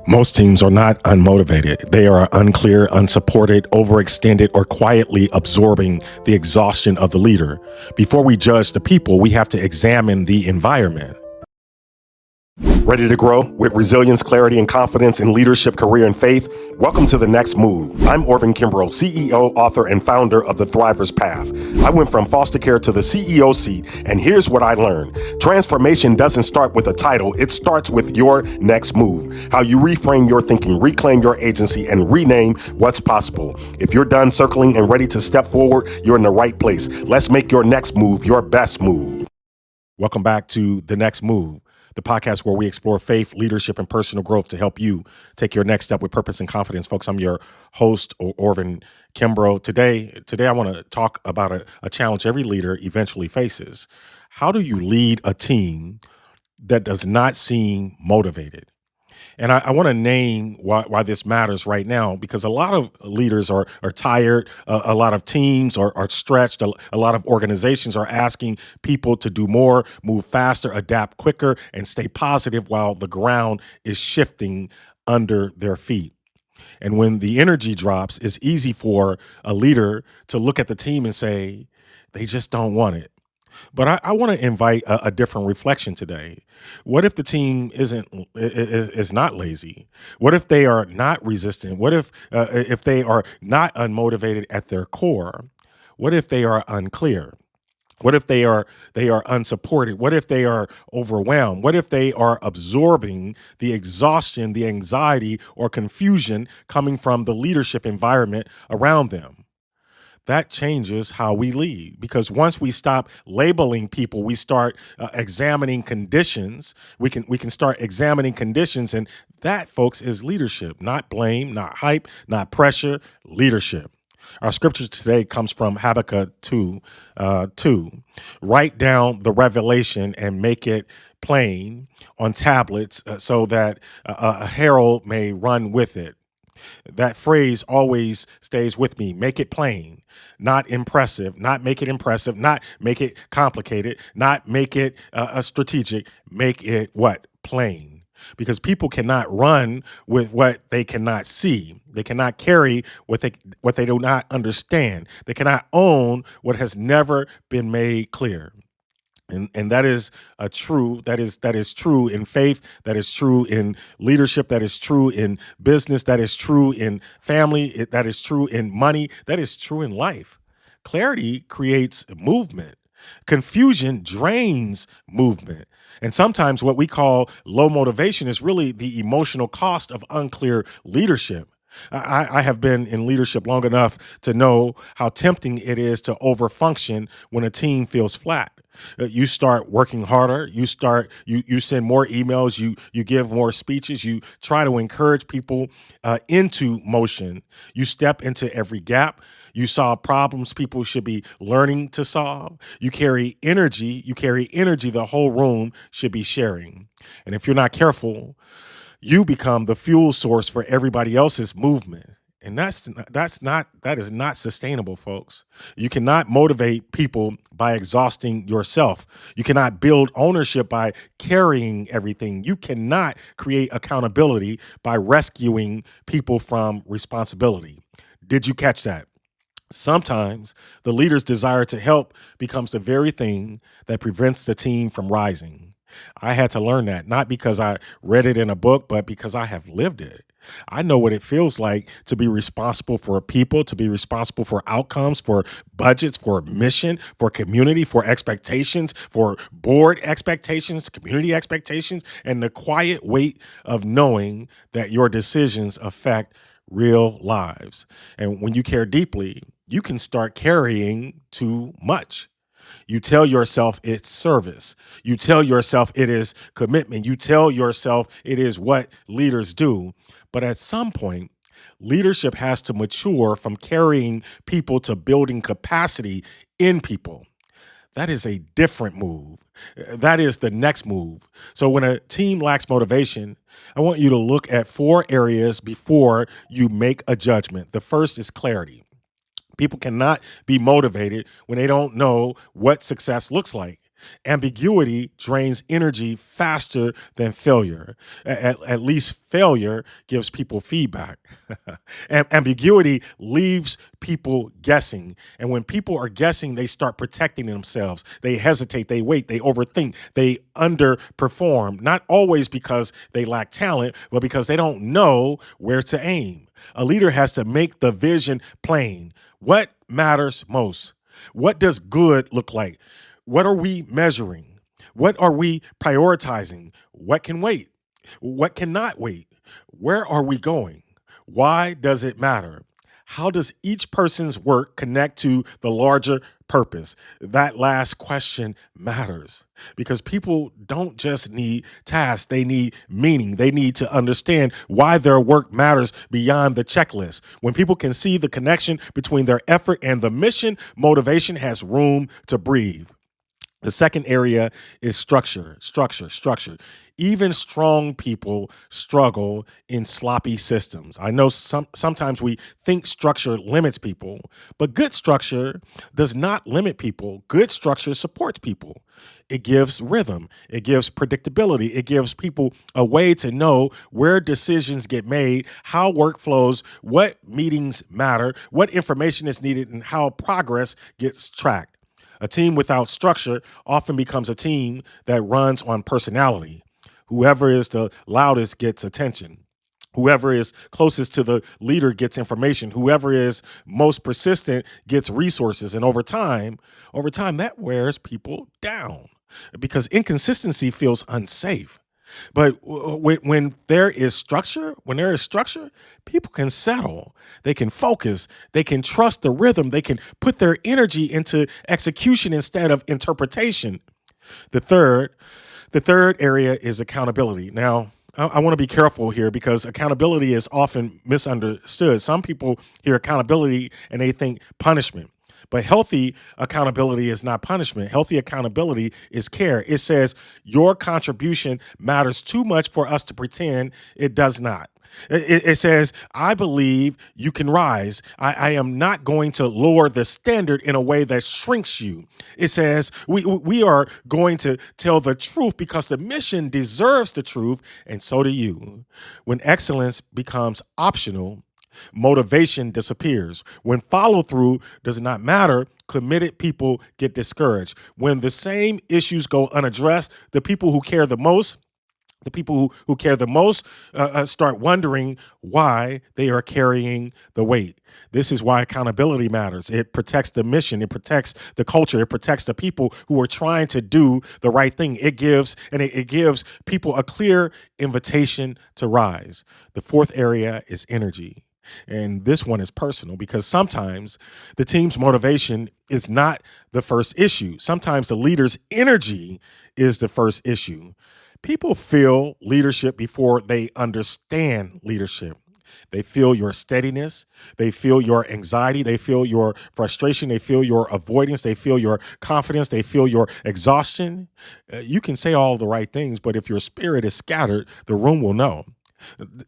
Most teams are not unmotivated. They are unclear, unsupported, overextended, or quietly absorbing the exhaustion of the leader. Before we judge the people, we have to examine the environment. Ready to grow with resilience, clarity, and confidence in leadership, career, and faith? Welcome to The Next Move. I'm Orvin, Kimbrough, CEO, author, and founder of The Thriver's Path. I went from foster care to the CEO seat, and here's what I learned. Transformation doesn't start with a title. It starts with your next move. How you reframe your thinking, reclaim your agency, and rename what's possible. If you're done circling and ready to step forward, you're in the right place. Let's make your next move your best move. Welcome back to The Next Move, the podcast where we explore faith, leadership, and personal growth to help you take your next step with purpose and confidence. Folks, I'm your host, Orvin Kimbrough. Today I want to talk about a challenge every leader eventually faces. How do you lead a team that does not seem motivated? And I want to name why this matters right now, because a lot of leaders are tired. A lot of teams are stretched. A lot of organizations are asking people to do more, move faster, adapt quicker, and stay positive while the ground is shifting under their feet. And when the energy drops, it's easy for a leader to look at the team and say, they just don't want it. But I want to invite a different reflection today. What if the team is not lazy? What if they are not resistant? What if they are not unmotivated at their core? What if they are unclear? What if they are unsupported? What if they are overwhelmed? What if they are absorbing the exhaustion, the anxiety, or confusion coming from the leadership environment around them? That changes how we lead, because once we stop labeling people, we start examining conditions. We can start examining conditions, and that, folks, is leadership. Not blame, not hype, not pressure. Leadership. Our scripture today comes from Habakkuk 2:2. Write down the revelation and make it plain on tablets, so that a herald may run with it. That phrase always stays with me. Make it plain, not impressive, not make it impressive, not make it complicated, not make it strategic. Make it what? Plain. Because people cannot run with what they cannot see. They cannot carry what they do not understand. They cannot own what has never been made clear. And that is that is true in faith, that is true in leadership, that is true in business, that is true in family, that is true in money, that is true in life. Clarity creates movement. Confusion drains movement. And sometimes what we call low motivation is really the emotional cost of unclear leadership. I have been in leadership long enough to know how tempting it is to overfunction when a team feels flat. You start working harder. You send more emails. You give more speeches. You try to encourage people into motion. You step into every gap. You solve problems people should be learning to solve. You carry energy. The whole room should be sharing. And if you're not careful, you become the fuel source for everybody else's movement. And that is not sustainable, folks. You cannot motivate people by exhausting yourself. You cannot build ownership by carrying everything. You cannot create accountability by rescuing people from responsibility. Did you catch that? Sometimes the leader's desire to help becomes the very thing that prevents the team from rising. I had to learn that, not because I read it in a book, but because I have lived it. I know what it feels like to be responsible for people, to be responsible for outcomes, for budgets, for mission, for community, for expectations, for board expectations, community expectations, and the quiet weight of knowing that your decisions affect real lives. And when you care deeply, you can start carrying too much. You tell yourself it's service. You tell yourself it is commitment. You tell yourself it is what leaders do. But at some point, leadership has to mature from carrying people to building capacity in people. That is a different move. That is the next move. So when a team lacks motivation, I want you to look at 4 areas before you make a judgment. The first is clarity. People cannot be motivated when they don't know what success looks like. Ambiguity drains energy faster than failure. At least failure gives people feedback. Ambiguity leaves people guessing. And when people are guessing, they start protecting themselves. They hesitate, they wait, they overthink, they underperform, not always because they lack talent, but because they don't know where to aim. A leader has to make the vision plain. What matters most? What does good look like? What are we measuring? What are we prioritizing? What can wait? What cannot wait? Where are we going? Why does it matter? How does each person's work connect to the larger purpose? That last question matters because people don't just need tasks, they need meaning. They need to understand why their work matters beyond the checklist. When people can see the connection between their effort and the mission, motivation has room to breathe. The second area is structure. Even strong people struggle in sloppy systems. I know sometimes we think structure limits people, but good structure does not limit people. Good structure supports people. It gives rhythm, it gives predictability, it gives people a way to know where decisions get made, how work flows, what meetings matter, what information is needed, and how progress gets tracked. A team without structure often becomes a team that runs on personality. Whoever is the loudest gets attention. Whoever is closest to the leader gets information. Whoever is most persistent gets resources. And over time, that wears people down because inconsistency feels unsafe. But when there is structure, people can settle. They can focus. They can trust the rhythm. They can put their energy into execution instead of interpretation. The third area is accountability. Now, I want to be careful here because accountability is often misunderstood. Some people hear accountability and they think punishment. But healthy accountability is not punishment. Healthy accountability is care. It says your contribution matters too much for us to pretend it does not. It says, I believe you can rise. I am not going to lower the standard in a way that shrinks you. It says, we are going to tell the truth because the mission deserves the truth, and so do you. When excellence becomes optional, motivation disappears. When follow through does not matter, committed people get discouraged. When the same issues go unaddressed, the people who care the most start wondering why they are carrying the weight. This is why accountability matters. It protects the mission. It protects the culture. It protects the people who are trying to do the right thing. It gives people a clear invitation to rise. The fourth area is energy. And this one is personal because sometimes the team's motivation is not the first issue. Sometimes the leader's energy is the first issue. People feel leadership before they understand leadership. They feel your steadiness. They feel your anxiety. They feel your frustration. They feel your avoidance. They feel your confidence. They feel your exhaustion. You can say all the right things, but if your spirit is scattered, the room will know.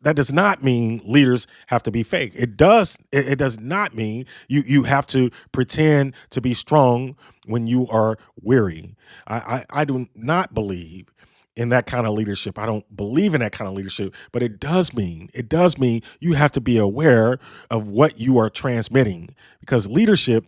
That does not mean leaders have to be fake. It does not mean you have to pretend to be strong when you are weary. I do not believe in that kind of leadership. I don't believe in that kind of leadership, but it does mean you have to be aware of what you are transmitting, because leadership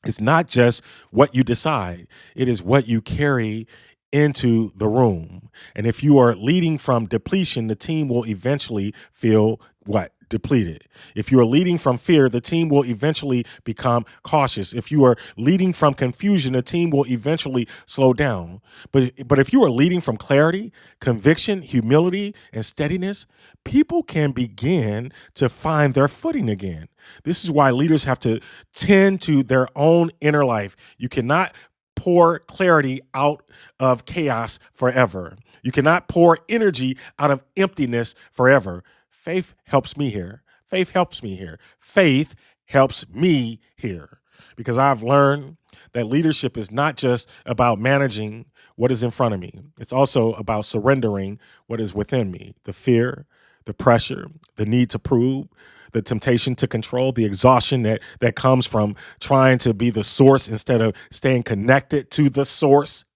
is not just what you decide, it is what you carry into the room. And if you are leading from depletion, the team will eventually feel what? Depleted. If you are leading from fear, the team will eventually become cautious. If you are leading from confusion, the team will eventually slow down. But if you are leading from clarity, conviction, humility, and steadiness, people can begin to find their footing again. This is why leaders have to tend to their own inner life. You cannot pour clarity out of chaos forever. You cannot pour energy out of emptiness forever. Faith helps me here. Faith helps me here. Faith helps me here, because I've learned that leadership is not just about managing what is in front of me. It's also about surrendering what is within me. The fear, the pressure, the need to prove, the temptation to control, the exhaustion that comes from trying to be the source instead of staying connected to the source.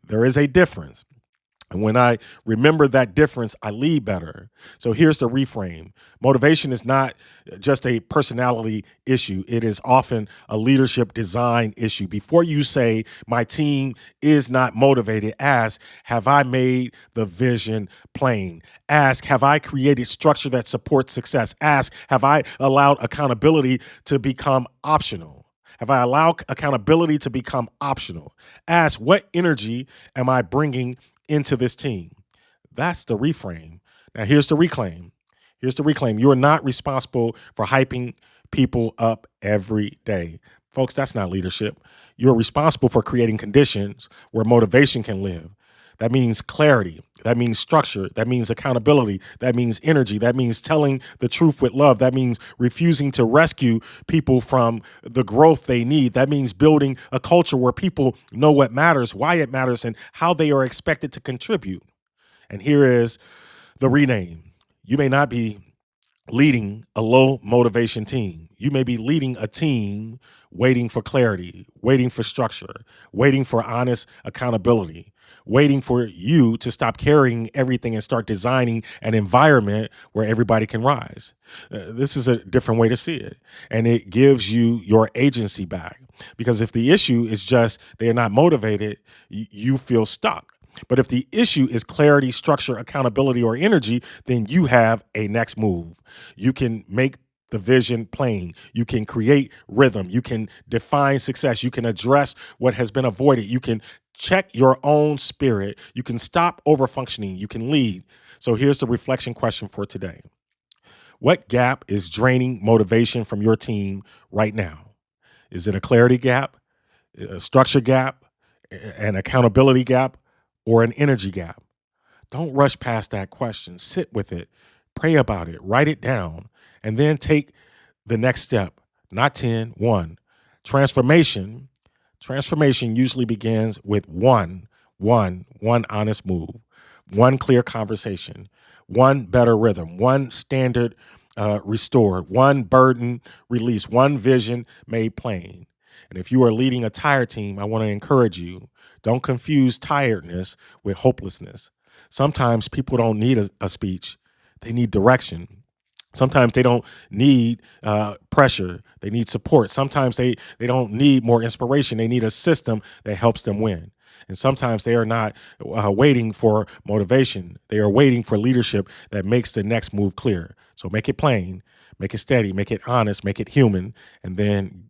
There is a difference. And when I remember that difference, I lead better. So here's the reframe. Motivation is not just a personality issue. It is often a leadership design issue. Before you say, my team is not motivated, ask, have I made the vision plain? Ask, have I created structure that supports success? Ask, have I allowed accountability to become optional? Have I allowed accountability to become optional? Ask, what energy am I bringing into this team? That's the reframe. Now, here's the reclaim. Here's the reclaim. You are not responsible for hyping people up every day. Folks, that's not leadership. You're responsible for creating conditions where motivation can live. That means clarity. That means structure. That means accountability. That means energy. That means telling the truth with love. That means refusing to rescue people from the growth they need. That means building a culture where people know what matters, why it matters, and how they are expected to contribute. And here is the rename. You may not be leading a low motivation team. You may be leading a team waiting for clarity, waiting for structure, waiting for honest accountability, waiting for you to stop carrying everything and start designing an environment where everybody can rise. This is a different way to see it. And it gives you your agency back. Because if the issue is just they're not motivated, you feel stuck. But if the issue is clarity, structure, accountability, or energy, then you have a next move. You can make the vision plain. You can create rhythm. You can define success. You can address what has been avoided. You can check your own spirit. You can stop overfunctioning. You can lead. So here's the reflection question for today. What gap is draining motivation from your team right now? Is it a clarity gap, a structure gap, an accountability gap, or an energy gap? Don't rush past that question. Sit with it, pray about it, write it down, and then take the next step. Not 10, one. Transformation usually begins with one honest move, one clear conversation, one better rhythm, one standard restored, one burden released, one vision made plain. And if you are leading a tired team, I want to encourage you, don't confuse tiredness with hopelessness. Sometimes people don't need a speech. They need direction. Sometimes they don't need pressure. They need support. Sometimes they don't need more inspiration. They need a system that helps them win. And sometimes they are not waiting for motivation. They are waiting for leadership that makes the next move clear. So make it plain, make it steady, make it honest, make it human, and then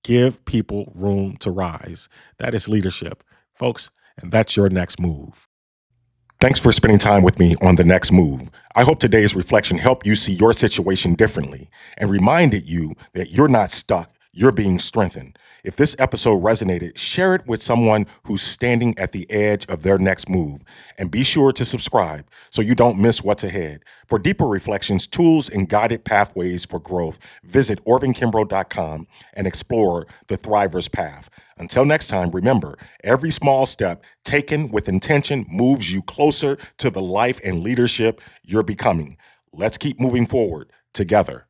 give people room to rise. That is leadership, folks, and that's your next move. Thanks for spending time with me on The Next Move. I hope today's reflection helped you see your situation differently and reminded you that you're not stuck, you're being strengthened. If this episode resonated, share it with someone who's standing at the edge of their next move. And be sure to subscribe so you don't miss what's ahead. For deeper reflections, tools, and guided pathways for growth, visit orvinkimbrough.com and explore the Thriver's Path. Until next time, remember, every small step taken with intention moves you closer to the life and leadership you're becoming. Let's keep moving forward together.